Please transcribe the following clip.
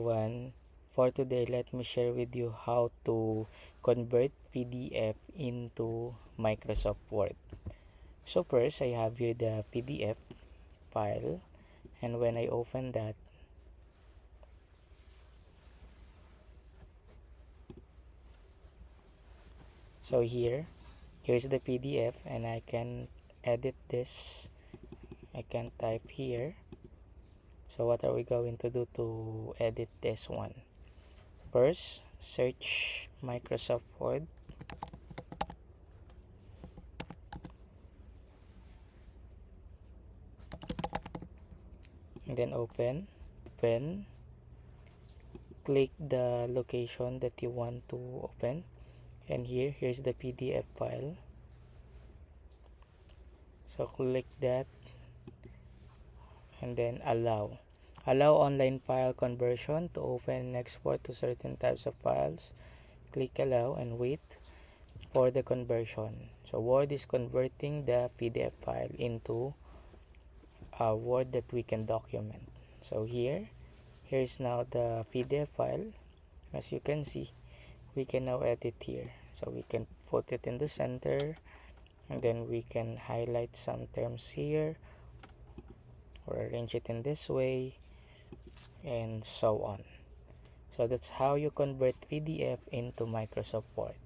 One, for today, let me share with you how to convert PDF into Microsoft Word. So first, I have here the PDF file, and when I open that, so here's the PDF, and I can edit this. I can type here. So what are we going to do to edit this one? First, search Microsoft Word. And then open. Click the location that you want to open. And here's the PDF file. So click that. And then allow online file conversion to open and export to certain types of files. Click allow and wait for the conversion. So Word is converting the PDF file into a Word that we can document. So here's now the PDF file. As you can see, we can now edit here. So we can put it in the center, and then we can highlight some terms here or arrange it in this way, and so on. So that's how you convert PDF into Microsoft Word.